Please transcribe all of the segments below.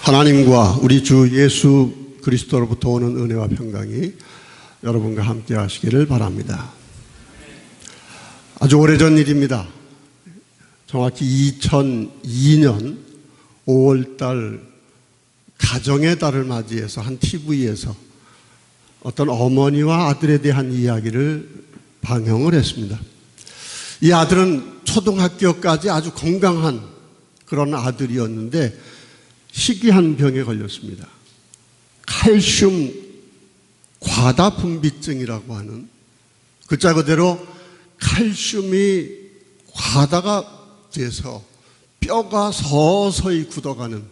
하나님과 우리 주 예수 그리스도로부터 오는 은혜와 평강이 여러분과 함께 하시기를 바랍니다. 아주 오래전 일입니다. 정확히 2002년 5월달 가정의 달을 맞이해서 한 TV에서 어떤 어머니와 아들에 대한 이야기를 방영을 했습니다. 이 아들은 초등학교까지 아주 건강한 그런 아들이었는데 희귀한 병에 걸렸습니다. 칼슘 과다 분비증이라고 하는, 글자 그대로 칼슘이 과다가 돼서 뼈가 서서히 굳어가는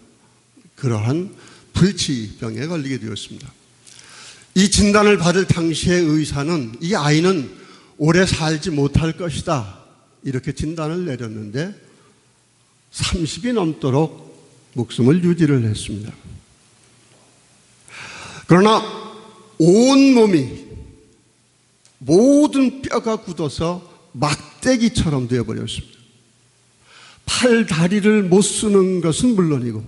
그러한 불치병에 걸리게 되었습니다. 이 진단을 받을 당시의 의사는 이 아이는 오래 살지 못할 것이다 이렇게 진단을 내렸는데 30이 넘도록 목숨을 유지를 했습니다. 그러나 온 몸이 모든 뼈가 굳어서 막대기처럼 되어버렸습니다. 팔, 다리를 못 쓰는 것은 물론이고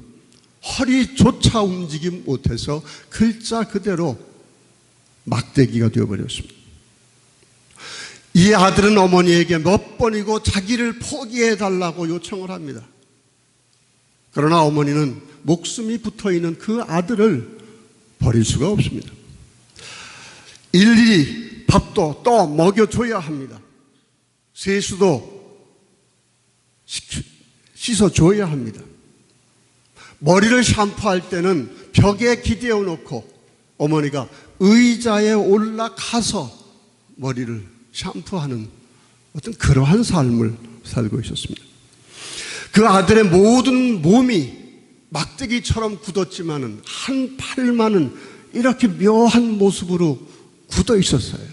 허리조차 움직이지 못해서 글자 그대로 막대기가 되어버렸습니다. 이 아들은 어머니에게 몇 번이고 자기를 포기해달라고 요청을 합니다. 그러나 어머니는 목숨이 붙어있는 그 아들을 버릴 수가 없습니다. 일일이 밥도 또 먹여줘야 합니다. 세수도 씻어줘야 합니다. 머리를 샴푸할 때는 벽에 기대어 놓고 어머니가 의자에 올라가서 머리를 샴푸하는 어떤 그러한 삶을 살고 있었습니다. 그 아들의 모든 몸이 막대기처럼 굳었지만은 한 팔만은 이렇게 묘한 모습으로 굳어 있었어요.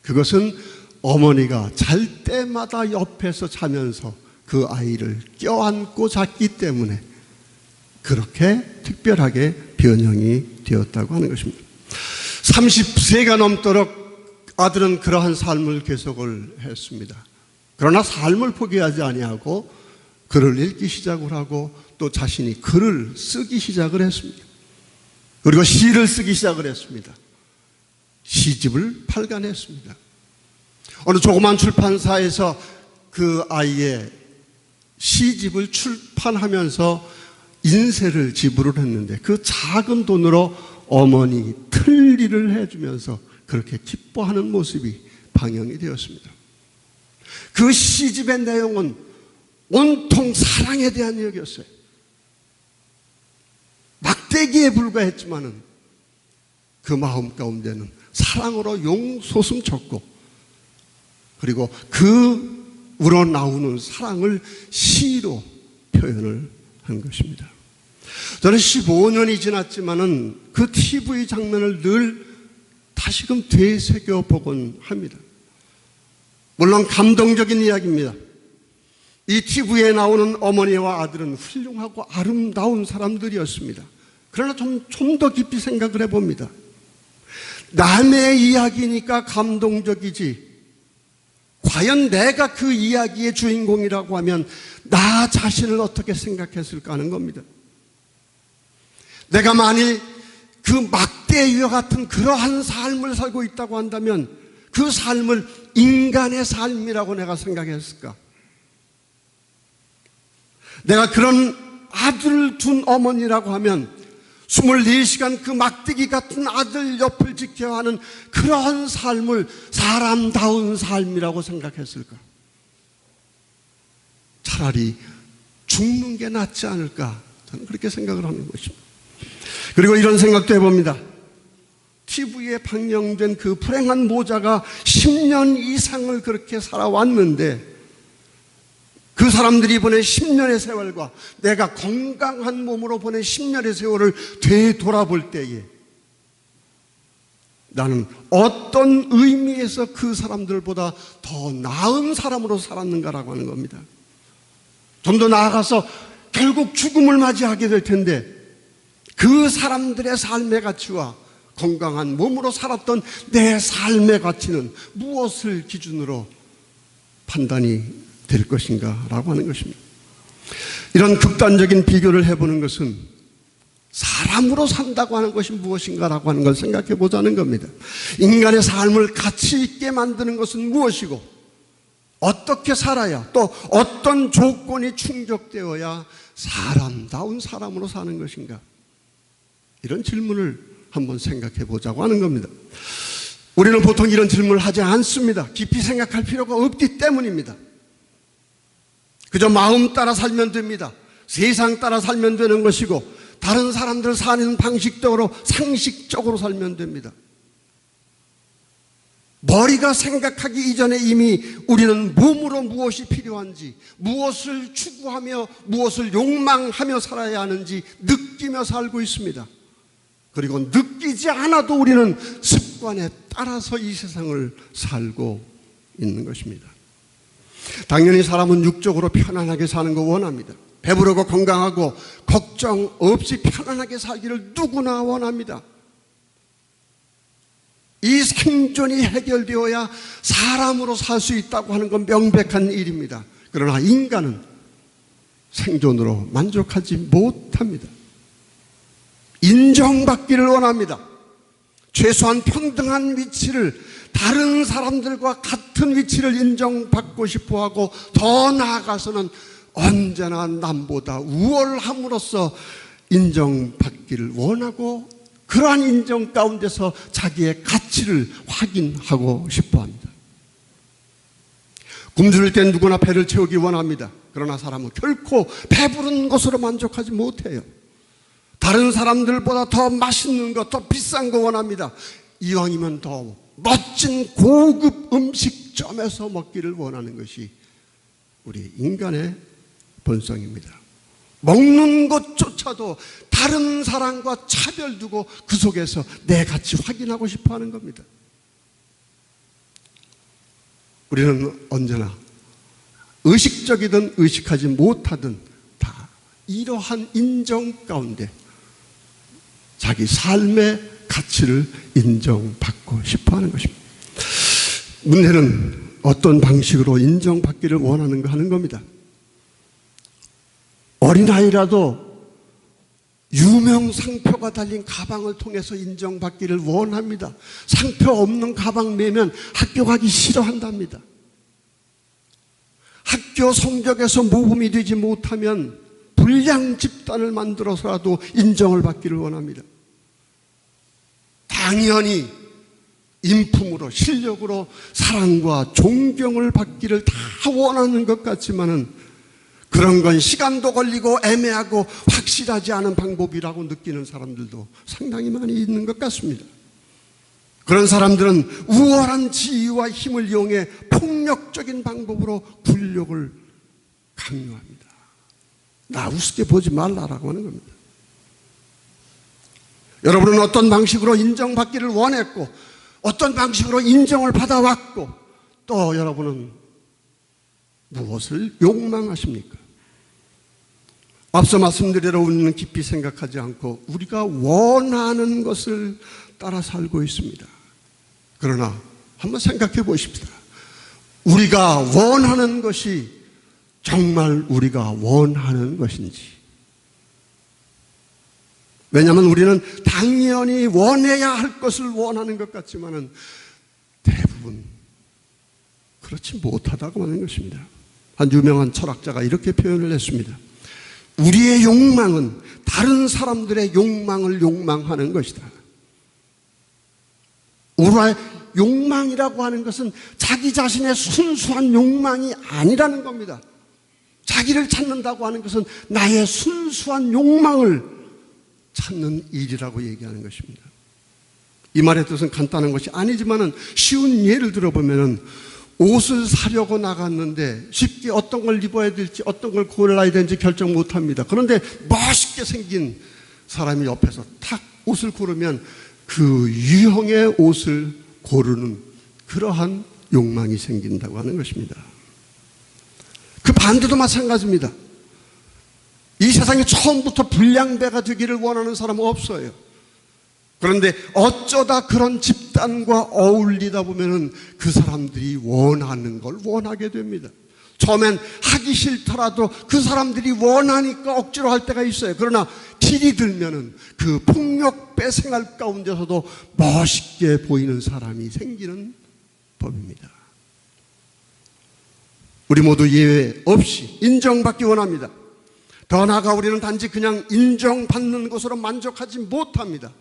그것은 어머니가 잘 때마다 옆에서 자면서 그 아이를 껴안고 잤기 때문에 그렇게 특별하게 변형이 되었다고 하는 것입니다. 30세가 넘도록 아들은 그러한 삶을 계속을 했습니다. 그러나 삶을 포기하지 아니하고 글을 읽기 시작을 하고 또 자신이 글을 쓰기 시작을 했습니다. 그리고 시를 쓰기 시작을 했습니다. 시집을 발간했습니다. 어느 조그만 출판사에서 그 아이의 시집을 출판하면서 인세를 지불을 했는데 그 작은 돈으로 어머니 틀니를 해주면서 그렇게 기뻐하는 모습이 방영이 되었습니다. 그 시집의 내용은 온통 사랑에 대한 이야기였어요. 막대기에 불과했지만은 그 마음 가운데는 사랑으로 용솟음쳤고 그리고 그 우러나오는 사랑을 시로 표현을 한 것입니다. 저는 15년이 지났지만은 그 TV 장면을 늘 다시금 되새겨 보곤 합니다. 물론 감동적인 이야기입니다. 이 TV에 나오는 어머니와 아들은 훌륭하고 아름다운 사람들이었습니다. 그러나 좀 더 깊이 생각을 해봅니다. 남의 이야기니까 감동적이지 과연 내가 그 이야기의 주인공이라고 하면 나 자신을 어떻게 생각했을까 하는 겁니다. 내가 만일 그 막대기와 같은 그러한 삶을 살고 있다고 한다면 그 삶을 인간의 삶이라고 내가 생각했을까? 내가 그런 아들을 둔 어머니라고 하면 24시간 그 막대기 같은 아들 옆을 지켜야 하는 그러한 삶을 사람다운 삶이라고 생각했을까? 차라리 죽는 게 낫지 않을까? 저는 그렇게 생각을 하는 것입니다. 그리고 이런 생각도 해봅니다. TV에 방영된 그 불행한 모자가 10년 이상을 그렇게 살아왔는데 그 사람들이 보낸 10년의 세월과 내가 건강한 몸으로 보낸 10년의 세월을 되돌아볼 때에 나는 어떤 의미에서 그 사람들보다 더 나은 사람으로 살았는가라고 하는 겁니다. 좀 더 나아가서 결국 죽음을 맞이하게 될 텐데 그 사람들의 삶의 가치와 건강한 몸으로 살았던 내 삶의 가치는 무엇을 기준으로 판단이 될 것인가 라고 하는 것입니다. 이런 극단적인 비교를 해보는 것은 사람으로 산다고 하는 것이 무엇인가라고 하는 걸 생각해 보자는 겁니다. 인간의 삶을 가치 있게 만드는 것은 무엇이고, 어떻게 살아야, 또 어떤 조건이 충족되어야 사람다운 사람으로 사는 것인가, 이런 질문을 한번 생각해 보자고 하는 겁니다. 우리는 보통 이런 질문을 하지 않습니다. 깊이 생각할 필요가 없기 때문입니다. 그저 마음 따라 살면 됩니다. 세상 따라 살면 되는 것이고, 다른 사람들 사는 방식대로 상식적으로 살면 됩니다. 머리가 생각하기 이전에 이미 우리는 몸으로 무엇이 필요한지, 무엇을 추구하며 무엇을 욕망하며 살아야 하는지 느끼며 살고 있습니다. 그리고 느끼지 않아도 우리는 습관에 따라서 이 세상을 살고 있는 것입니다. 당연히 사람은 육적으로 편안하게 사는 거 원합니다. 배부르고 건강하고 걱정 없이 편안하게 살기를 누구나 원합니다. 이 생존이 해결되어야 사람으로 살 수 있다고 하는 건 명백한 일입니다. 그러나 인간은 생존으로 만족하지 못합니다. 인정받기를 원합니다. 최소한 평등한 위치를, 다른 사람들과 같은 위치를 인정받고 싶어하고, 더 나아가서는 언제나 남보다 우월함으로써 인정받기를 원하고, 그러한 인정 가운데서 자기의 가치를 확인하고 싶어합니다. 굶주릴 땐 누구나 배를 채우기 원합니다. 그러나 사람은 결코 배부른 것으로 만족하지 못해요. 다른 사람들보다 더 맛있는 것, 더 비싼 거 원합니다. 이왕이면 더 멋진 고급 음식점에서 먹기를 원하는 것이 우리 인간의 본성입니다. 먹는 것조차도 다른 사람과 차별 두고 그 속에서 내 가치 확인하고 싶어 하는 겁니다. 우리는 언제나 의식적이든 의식하지 못하든 다 이러한 인정 가운데 자기 삶의 가치를 인정받고 싶어 하는 것입니다. 문제는 어떤 방식으로 인정받기를 원하는가 하는 겁니다. 어린아이라도 유명 상표가 달린 가방을 통해서 인정받기를 원합니다. 상표 없는 가방 매면 학교 가기 싫어한답니다. 학교 성적에서 모범이 되지 못하면 불량 집단을 만들어서라도 인정을 받기를 원합니다. 당연히 인품으로, 실력으로 사랑과 존경을 받기를 다 원하는 것 같지만은, 그런 건 시간도 걸리고 애매하고 확실하지 않은 방법이라고 느끼는 사람들도 상당히 많이 있는 것 같습니다. 그런 사람들은 우월한 지위와 힘을 이용해 폭력적인 방법으로 굴욕을 강요합니다. 나 우습게 보지 말라라고 하는 겁니다. 여러분은 어떤 방식으로 인정받기를 원했고, 어떤 방식으로 인정을 받아왔고, 또 여러분은 무엇을 욕망하십니까? 앞서 말씀드린 대로 우리는 깊이 생각하지 않고 우리가 원하는 것을 따라 살고 있습니다. 그러나 한번 생각해 보십시다. 우리가 원하는 것이 정말 우리가 원하는 것인지. 왜냐하면 우리는 당연히 원해야 할 것을 원하는 것 같지만은 대부분 그렇지 못하다고 하는 것입니다. 한 유명한 철학자가 이렇게 표현을 했습니다. 우리의 욕망은 다른 사람들의 욕망을 욕망하는 것이다. 우리의 욕망이라고 하는 것은 자기 자신의 순수한 욕망이 아니라는 겁니다. 자기를 찾는다고 하는 것은 나의 순수한 욕망을 찾는 일이라고 얘기하는 것입니다. 이 말의 뜻은 간단한 것이 아니지만은 쉬운 예를 들어보면은, 옷을 사려고 나갔는데 쉽게 어떤 걸 입어야 될지, 어떤 걸 골라야 되는지 결정 못합니다. 그런데 멋있게 생긴 사람이 옆에서 탁 옷을 고르면 그 유형의 옷을 고르는 그러한 욕망이 생긴다고 하는 것입니다. 그 반대도 마찬가지입니다. 이 세상에 처음부터 불량배가 되기를 원하는 사람은 없어요. 그런데 어쩌다 그런 집단과 어울리다 보면은 그 사람들이 원하는 걸 원하게 됩니다. 처음엔 하기 싫더라도 그 사람들이 원하니까 억지로 할 때가 있어요. 그러나 필이 들면은 그 폭력배 생활 가운데서도 멋있게 보이는 사람이 생기는 법입니다. 우리 모두 예외 없이 인정받기 원합니다. 더 나아가 우리는 단지 그냥 인정받는 것으로 만족하지 못합니다.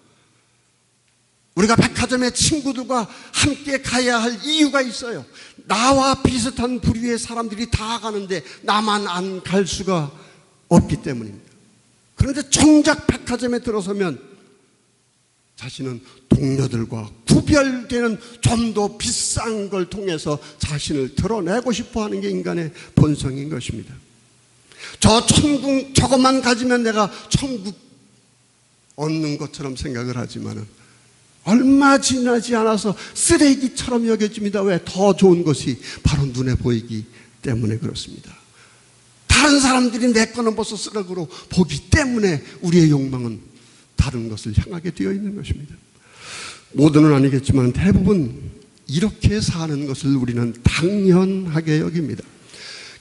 우리가 백화점에 친구들과 함께 가야 할 이유가 있어요. 나와 비슷한 부류의 사람들이 다 가는데 나만 안 갈 수가 없기 때문입니다. 그런데 정작 백화점에 들어서면 자신은 동료들과 구별되는 좀 더 비싼 걸 통해서 자신을 드러내고 싶어 하는 게 인간의 본성인 것입니다. 저것만 가지면 내가 천국 얻는 것처럼 생각을 하지만은 얼마 지나지 않아서 쓰레기처럼 여겨집니다. 왜? 더 좋은 것이 바로 눈에 보이기 때문에 그렇습니다. 다른 사람들이 내 거는 벌써 쓰레기로 보기 때문에 우리의 욕망은 다른 것을 향하게 되어 있는 것입니다. 모두는 아니겠지만 대부분 이렇게 사는 것을 우리는 당연하게 여깁니다.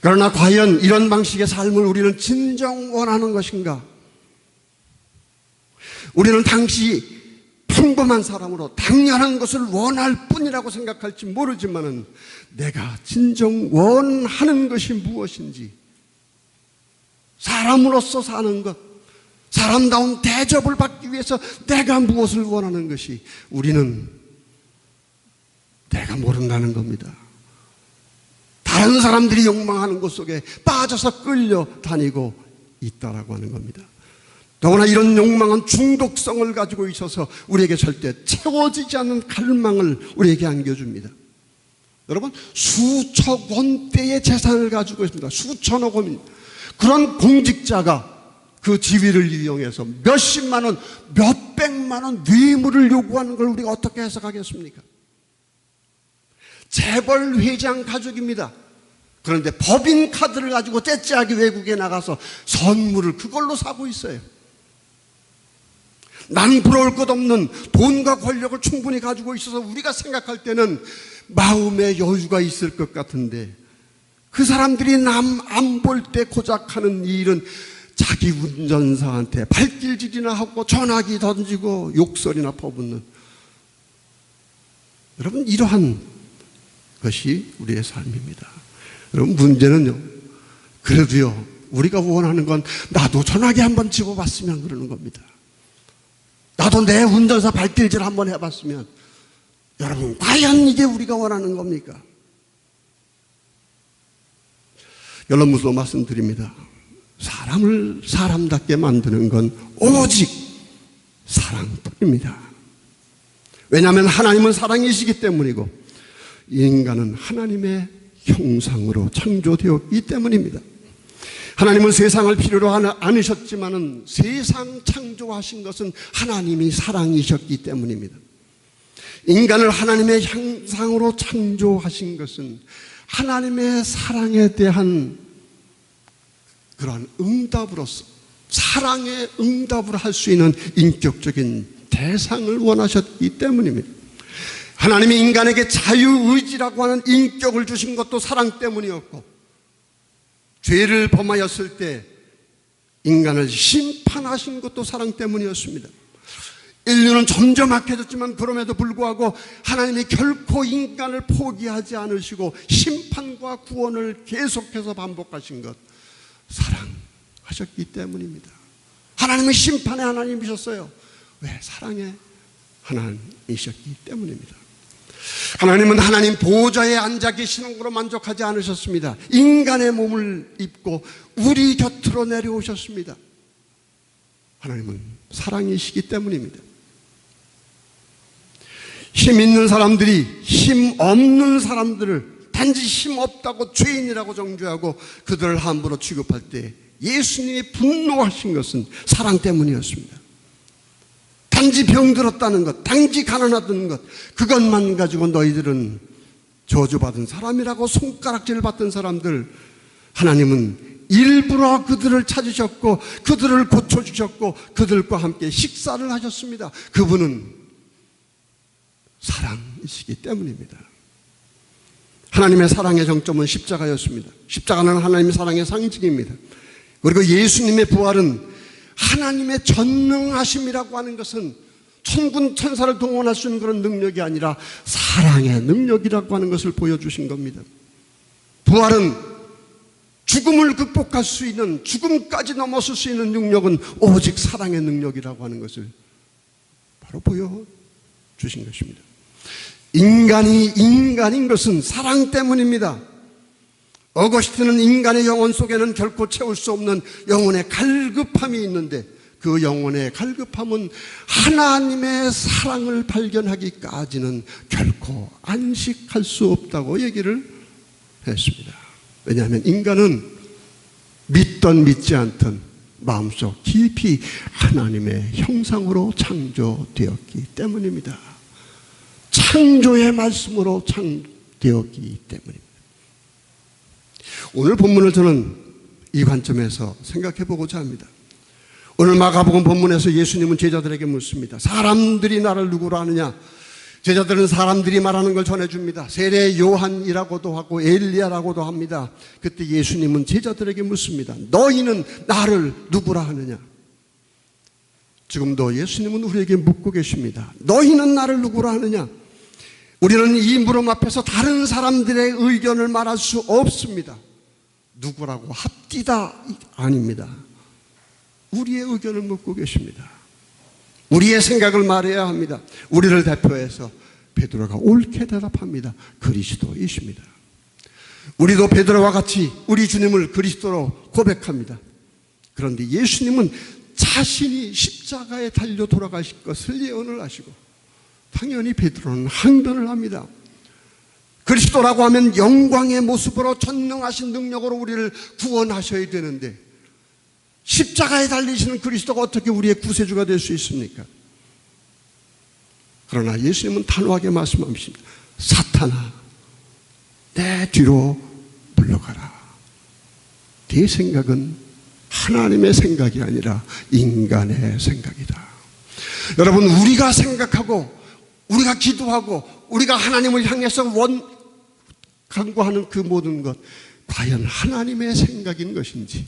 그러나 과연 이런 방식의 삶을 우리는 진정 원하는 것인가? 우리는 당시 평범한 사람으로 당연한 것을 원할 뿐이라고 생각할지 모르지만은 내가 진정 원하는 것이 무엇인지, 사람으로서 사는 것, 사람다운 대접을 받기 위해서 내가 무엇을 원하는 것이 우리는 내가 모른다는 겁니다. 다른 사람들이 욕망하는 것 속에 빠져서 끌려다니고 있다라고 하는 겁니다. 더구나 이런 욕망은 중독성을 가지고 있어서 우리에게 절대 채워지지 않는 갈망을 우리에게 안겨줍니다. 여러분, 수천 원대의 재산을 가지고 있습니다. 수천억 원. 그런 공직자가 그 지위를 이용해서 몇십만 원, 몇백만 원 뇌물을 요구하는 걸 우리가 어떻게 해석하겠습니까? 재벌 회장 가족입니다. 그런데 법인카드를 가지고 째째하게 외국에 나가서 선물을 그걸로 사고 있어요. 난 부러울 것 없는 돈과 권력을 충분히 가지고 있어서 우리가 생각할 때는 마음의 여유가 있을 것 같은데, 그 사람들이 남 안 볼 때 고작 하는 일은 자기 운전사한테 발길질이나 하고 전화기 던지고 욕설이나 퍼붓는, 여러분, 이러한 것이 우리의 삶입니다. 여러분, 문제는요, 그래도요, 우리가 원하는 건 나도 전화기 한번 집어봤으면 그러는 겁니다. 나도 내 운전사 발길질 한번 해봤으면. 여러분, 과연 이게 우리가 원하는 겁니까? 결론부터 말씀드립니다. 사람을 사람답게 만드는 건 오직 사랑뿐입니다. 왜냐하면 하나님은 사랑이시기 때문이고 인간은 하나님의 형상으로 창조되었기 때문입니다. 하나님은 세상을 필요로 않으셨지만은 세상 창조하신 것은 하나님이 사랑이셨기 때문입니다. 인간을 하나님의 형상으로 창조하신 것은 하나님의 사랑에 대한 그러한 응답으로서, 사랑의 응답을 할 수 있는 인격적인 대상을 원하셨기 때문입니다. 하나님이 인간에게 자유의지라고 하는 인격을 주신 것도 사랑 때문이었고, 죄를 범하였을 때 인간을 심판하신 것도 사랑 때문이었습니다. 인류는 점점 악해졌지만 그럼에도 불구하고 하나님이 결코 인간을 포기하지 않으시고 심판과 구원을 계속해서 반복하신 것, 사랑하셨기 때문입니다. 하나님은 심판의 하나님이셨어요. 왜? 사랑의 하나님이셨기 때문입니다. 하나님은 하나님 보좌에 앉아 계시는 것으로 만족하지 않으셨습니다. 인간의 몸을 입고 우리 곁으로 내려오셨습니다. 하나님은 사랑이시기 때문입니다. 힘 있는 사람들이 힘 없는 사람들을 단지 힘 없다고 죄인이라고 정죄하고 그들을 함부로 취급할 때 예수님이 분노하신 것은 사랑 때문이었습니다. 단지 병들었다는 것, 단지 가난하다는 것, 그것만 가지고 너희들은 저주받은 사람이라고 손가락질 받던 사람들, 하나님은 일부러 그들을 찾으셨고 그들을 고쳐주셨고 그들과 함께 식사를 하셨습니다. 그분은 사랑이시기 때문입니다. 하나님의 사랑의 정점은 십자가였습니다. 십자가는 하나님의 사랑의 상징입니다. 그리고 예수님의 부활은 하나님의 전능하심이라고 하는 것은 천군 천사를 동원할 수 있는 그런 능력이 아니라 사랑의 능력이라고 하는 것을 보여주신 겁니다. 부활은 죽음을 극복할 수 있는, 죽음까지 넘어설 수 있는 능력은 오직 사랑의 능력이라고 하는 것을 바로 보여주신 것입니다. 인간이 인간인 것은 사랑 때문입니다. 어거스틴은 인간의 영혼 속에는 결코 채울 수 없는 영혼의 갈급함이 있는데, 그 영혼의 갈급함은 하나님의 사랑을 발견하기까지는 결코 안식할 수 없다고 얘기를 했습니다. 왜냐하면 인간은 믿던 믿지 않던 마음속 깊이 하나님의 형상으로 창조되었기 때문입니다. 창조의 말씀으로 창조되었기 때문입니다. 오늘 본문을 저는 이 관점에서 생각해 보고자 합니다. 오늘 마가복음 본문에서 예수님은 제자들에게 묻습니다. 사람들이 나를 누구로 아느냐? 제자들은 사람들이 말하는 걸 전해줍니다. 세례 요한이라고도 하고 엘리야라고도 합니다. 그때 예수님은 제자들에게 묻습니다. 너희는 나를 누구라 하느냐? 지금도 예수님은 우리에게 묻고 계십니다. 너희는 나를 누구라 하느냐? 우리는 이 물음 앞에서 다른 사람들의 의견을 말할 수 없습니다. 누구라고 합디다 아닙니다. 우리의 의견을 묻고 계십니다. 우리의 생각을 말해야 합니다. 우리를 대표해서 베드로가 옳게 대답합니다. 그리스도이십니다. 우리도 베드로와 같이 우리 주님을 그리스도로 고백합니다. 그런데 예수님은 자신이 십자가에 달려 돌아가실 것을 예언을 하시고, 당연히 베드로는 항변을 합니다. 그리스도라고 하면 영광의 모습으로 전능하신 능력으로 우리를 구원하셔야 되는데, 십자가에 달리시는 그리스도가 어떻게 우리의 구세주가 될 수 있습니까? 그러나 예수님은 단호하게 말씀하십니다. 사탄아, 내 뒤로 물러가라. 네 생각은 하나님의 생각이 아니라 인간의 생각이다. 여러분, 우리가 생각하고 우리가 기도하고 우리가 하나님을 향해서 간구하는 그 모든 것, 과연 하나님의 생각인 것인지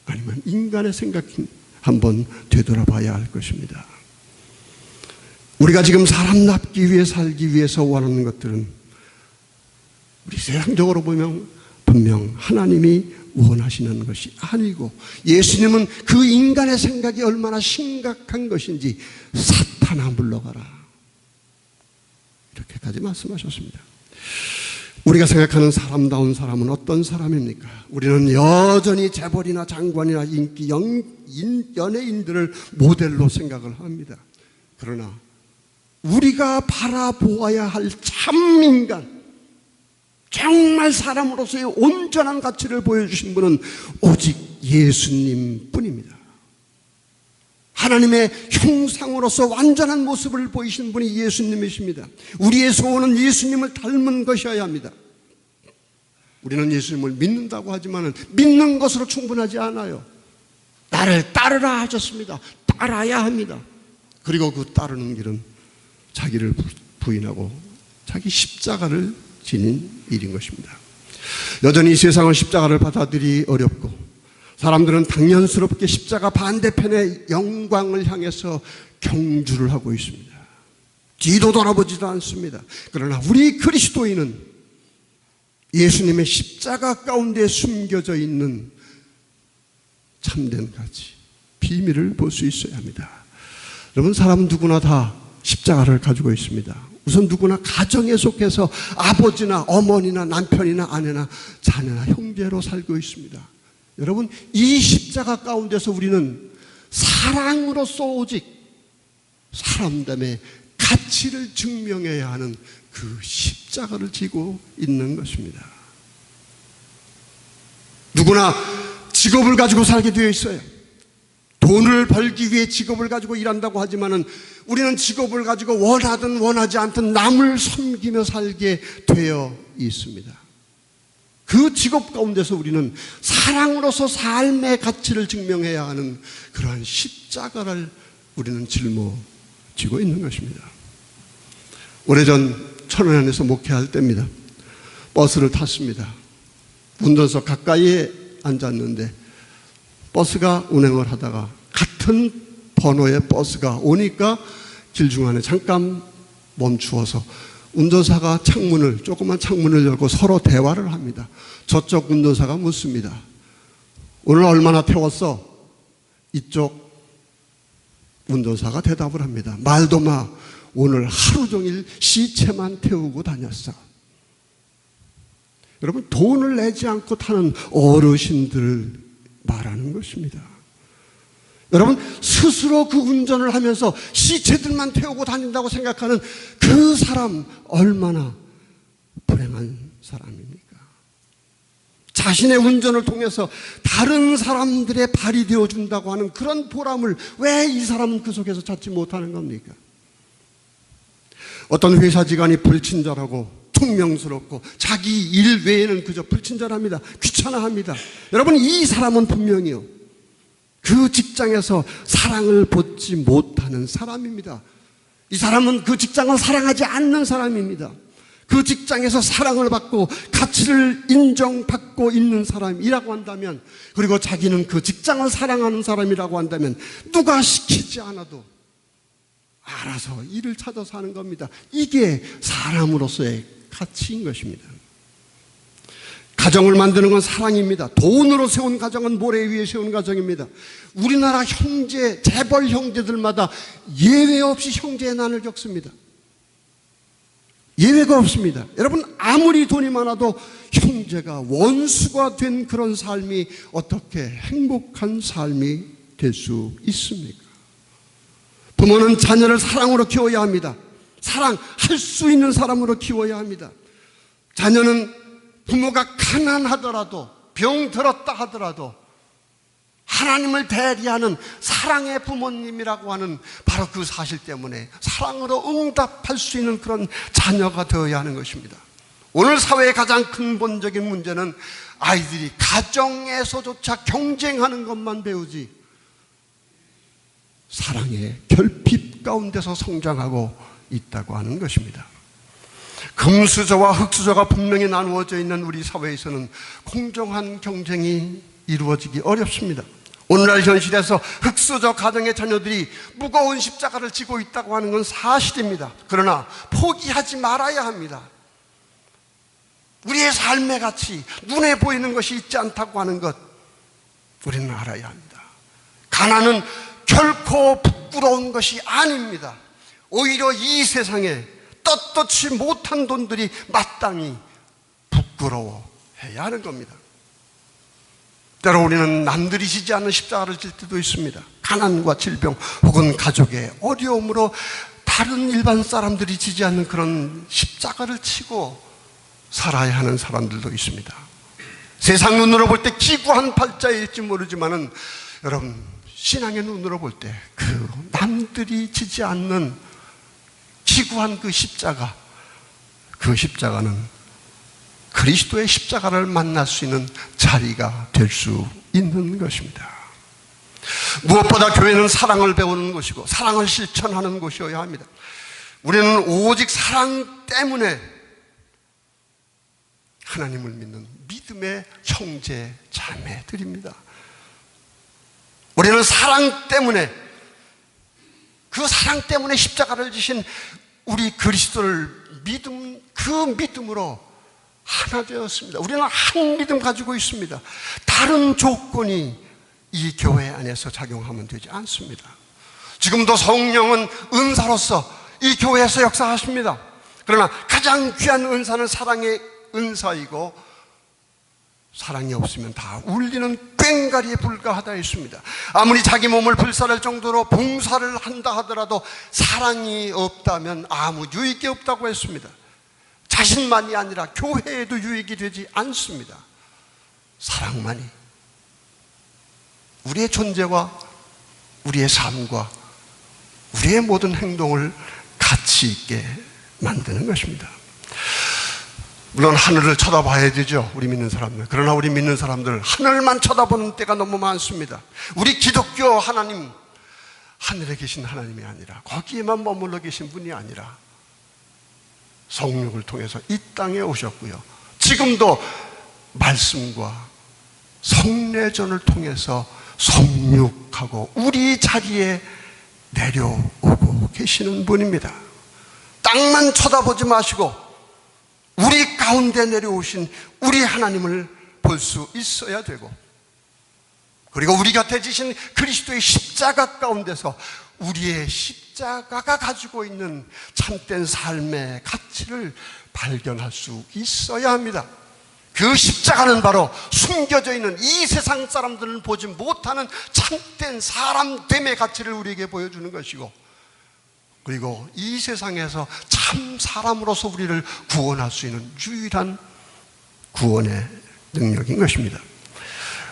아니면 인간의 생각인 한번 되돌아봐야 할 것입니다. 우리가 지금 사람답기 위해 살기 위해서 원하는 것들은 우리 세상적으로 보면 분명 하나님이 원하시는 것이 아니고, 예수님은 그 인간의 생각이 얼마나 심각한 것인지 사탄아 물러가라, 이렇게까지 말씀하셨습니다. 우리가 생각하는 사람다운 사람은 어떤 사람입니까? 우리는 여전히 재벌이나 장관이나 인기 연예인들을 모델로 생각을 합니다. 그러나 우리가 바라보아야 할 참인간, 정말 사람으로서의 온전한 가치를 보여주신 분은 오직 예수님 뿐입니다. 하나님의 형상으로서 완전한 모습을 보이신 분이 예수님이십니다. 우리의 소원은 예수님을 닮은 것이어야 합니다. 우리는 예수님을 믿는다고 하지만 믿는 것으로 충분하지 않아요. 나를 따르라 하셨습니다. 따라야 합니다. 그리고 그 따르는 길은 자기를 부인하고 자기 십자가를 지닌 일인 것입니다. 여전히 이 세상은 십자가를 받아들이기 어렵고, 사람들은 당연스럽게 십자가 반대편의 영광을 향해서 경주를 하고 있습니다. 뒤도 돌아보지도 않습니다. 그러나 우리 그리스도인은 예수님의 십자가 가운데 숨겨져 있는 참된 가치, 비밀을 볼 수 있어야 합니다. 여러분, 사람 누구나 다 십자가를 가지고 있습니다. 우선 누구나 가정에 속해서 아버지나 어머니나 남편이나 아내나 자녀나 형제로 살고 있습니다. 여러분, 이 십자가 가운데서 우리는 사랑으로서 오직 사람됨의 가치를 증명해야 하는 그 십자가를 지고 있는 것입니다. 누구나 직업을 가지고 살게 되어 있어요. 돈을 벌기 위해 직업을 가지고 일한다고 하지만은 우리는 직업을 가지고 원하든 원하지 않든 남을 섬기며 살게 되어 있습니다. 그 직업 가운데서 우리는 사랑으로서 삶의 가치를 증명해야 하는 그러한 십자가를 우리는 짊어지고 있는 것입니다. 오래전 천안에서 목회할 때입니다. 버스를 탔습니다. 운전석 가까이에 앉았는데 버스가 운행을 하다가 같은 번호의 버스가 오니까 길 중간에 잠깐 멈추어서 운전사가 조그만 창문을 열고 서로 대화를 합니다. 저쪽 운전사가 묻습니다. 오늘 얼마나 태웠어? 이쪽 운전사가 대답을 합니다. 말도 마. 오늘 하루 종일 시체만 태우고 다녔어. 여러분, 돈을 내지 않고 타는 어르신들을 말하는 것입니다. 여러분, 스스로 그 운전을 하면서 시체들만 태우고 다닌다고 생각하는 그 사람 얼마나 불행한 사람입니까? 자신의 운전을 통해서 다른 사람들의 발이 되어준다고 하는 그런 보람을 왜 이 사람은 그 속에서 찾지 못하는 겁니까? 어떤 회사 직원이 불친절하고 퉁명스럽고 자기 일 외에는 그저 불친절합니다. 귀찮아합니다. 여러분, 이 사람은 분명히요, 그 직장에서 사랑을 받지 못하는 사람입니다. 이 사람은 그 직장을 사랑하지 않는 사람입니다. 그 직장에서 사랑을 받고 가치를 인정받고 있는 사람이라고 한다면, 그리고 자기는 그 직장을 사랑하는 사람이라고 한다면 누가 시키지 않아도 알아서 일을 찾아서 하는 겁니다. 이게 사람으로서의 가치인 것입니다. 가정을 만드는 건 사랑입니다. 돈으로 세운 가정은 모래 위에 세운 가정입니다. 우리나라 형제, 재벌 형제들마다 예외 없이 형제의 난을 겪습니다. 예외가 없습니다. 여러분, 아무리 돈이 많아도 형제가 원수가 된 그런 삶이 어떻게 행복한 삶이 될 수 있습니까? 부모는 자녀를 사랑으로 키워야 합니다. 사랑할 수 있는 사람으로 키워야 합니다. 자녀는 부모가 가난하더라도, 병들었다 하더라도 하나님을 대리하는 사랑의 부모님이라고 하는 바로 그 사실 때문에 사랑으로 응답할 수 있는 그런 자녀가 되어야 하는 것입니다. 오늘 사회의 가장 근본적인 문제는 아이들이 가정에서조차 경쟁하는 것만 배우지 사랑의 결핍 가운데서 성장하고 있다고 하는 것입니다. 금수저와 흙수저가 분명히 나누어져 있는 우리 사회에서는 공정한 경쟁이 이루어지기 어렵습니다. 오늘날 현실에서 흙수저 가정의 자녀들이 무거운 십자가를 지고 있다고 하는 건 사실입니다. 그러나 포기하지 말아야 합니다. 우리의 삶의 가치, 눈에 보이는 것이 있지 않다고 하는 것, 우리는 알아야 합니다. 가난은 결코 부끄러운 것이 아닙니다. 오히려 이 세상에 떳떳이 못한 돈들이 마땅히 부끄러워해야 하는 겁니다. 때로 우리는 남들이 지지 않는 십자가를 질 때도 있습니다. 가난과 질병 혹은 가족의 어려움으로 다른 일반 사람들이 지지 않는 그런 십자가를 치고 살아야 하는 사람들도 있습니다. 세상 눈으로 볼 때 기구한 팔자일지 모르지만은 여러분, 신앙의 눈으로 볼 때 그 남들이 지지 않는 기구한 그 십자가, 그 십자가는 그리스도의 십자가를 만날 수 있는 자리가 될 수 있는 것입니다. 무엇보다 교회는 사랑을 배우는 곳이고 사랑을 실천하는 곳이어야 합니다. 우리는 오직 사랑 때문에 하나님을 믿는 믿음의 형제 자매들입니다. 우리는 사랑 때문에, 그 사랑 때문에 십자가를 지신 우리 그리스도를 그 믿음으로 하나 되었습니다. 우리는 한 믿음 가지고 있습니다. 다른 조건이 이 교회 안에서 작용하면 되지 않습니다. 지금도 성령은 은사로서 이 교회에서 역사하십니다. 그러나 가장 귀한 은사는 사랑의 은사이고, 사랑이 없으면 다 울리는 꽹과리에 불과하다 했습니다. 아무리 자기 몸을 불살할 정도로 봉사를 한다 하더라도 사랑이 없다면 아무 유익이 없다고 했습니다. 자신만이 아니라 교회에도 유익이 되지 않습니다. 사랑만이 우리의 존재와 우리의 삶과 우리의 모든 행동을 가치 있게 만드는 것입니다. 물론 하늘을 쳐다봐야 되죠, 우리 믿는 사람들. 그러나 우리 믿는 사람들 하늘만 쳐다보는 때가 너무 많습니다. 우리 기독교 하나님, 하늘에 계신 하나님이 아니라, 거기에만 머물러 계신 분이 아니라 성령을 통해서 이 땅에 오셨고요, 지금도 말씀과 성례전을 통해서 섭육하고 우리 자리에 내려오고 계시는 분입니다. 땅만 쳐다보지 마시고 우리 가운데 내려오신 우리 하나님을 볼 수 있어야 되고, 그리고 우리 곁에 지신 그리스도의 십자가 가운데서 우리의 십자가가 가지고 있는 참된 삶의 가치를 발견할 수 있어야 합니다. 그 십자가는 바로 숨겨져 있는 이 세상 사람들은 보지 못하는 참된 사람됨의 가치를 우리에게 보여주는 것이고, 그리고 이 세상에서 참 사람으로서 우리를 구원할 수 있는 유일한 구원의 능력인 것입니다.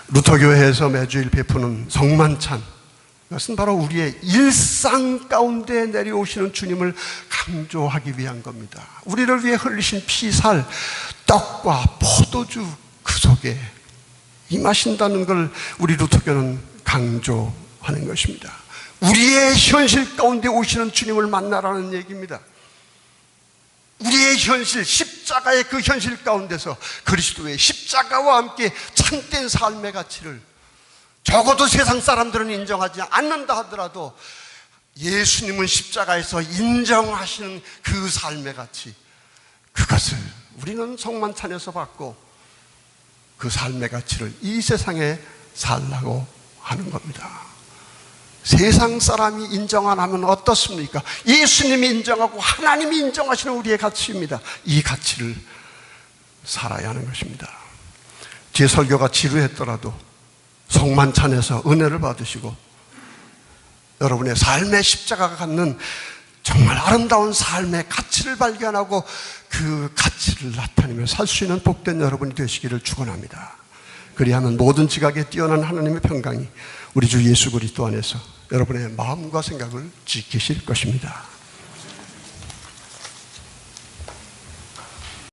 루터교회에서 매주일 베푸는 성만찬, 이것은 바로 우리의 일상 가운데 내려오시는 주님을 강조하기 위한 겁니다. 우리를 위해 흘리신 피살, 떡과 포도주 그 속에 임하신다는 걸 우리 루터교는 강조하는 것입니다. 우리의 현실 가운데 오시는 주님을 만나라는 얘기입니다. 우리의 현실, 십자가의 그 현실 가운데서 그리스도의 십자가와 함께 참된 삶의 가치를, 적어도 세상 사람들은 인정하지 않는다 하더라도 예수님은 십자가에서 인정하시는 그 삶의 가치, 그것을 우리는 성만찬에서 받고 그 삶의 가치를 이 세상에 살라고 하는 겁니다. 세상 사람이 인정 안 하면 어떻습니까? 예수님이 인정하고 하나님이 인정하시는 우리의 가치입니다. 이 가치를 살아야 하는 것입니다. 제 설교가 지루했더라도 성만찬에서 은혜를 받으시고 여러분의 삶의 십자가가 갖는 정말 아름다운 삶의 가치를 발견하고 그 가치를 나타내며 살 수 있는 복된 여러분이 되시기를 축원합니다. 그리하면 모든 지각에 뛰어난 하나님의 평강이 우리 주 예수 그리스도 안에서 여러분의 마음과 생각을 지키실 것입니다.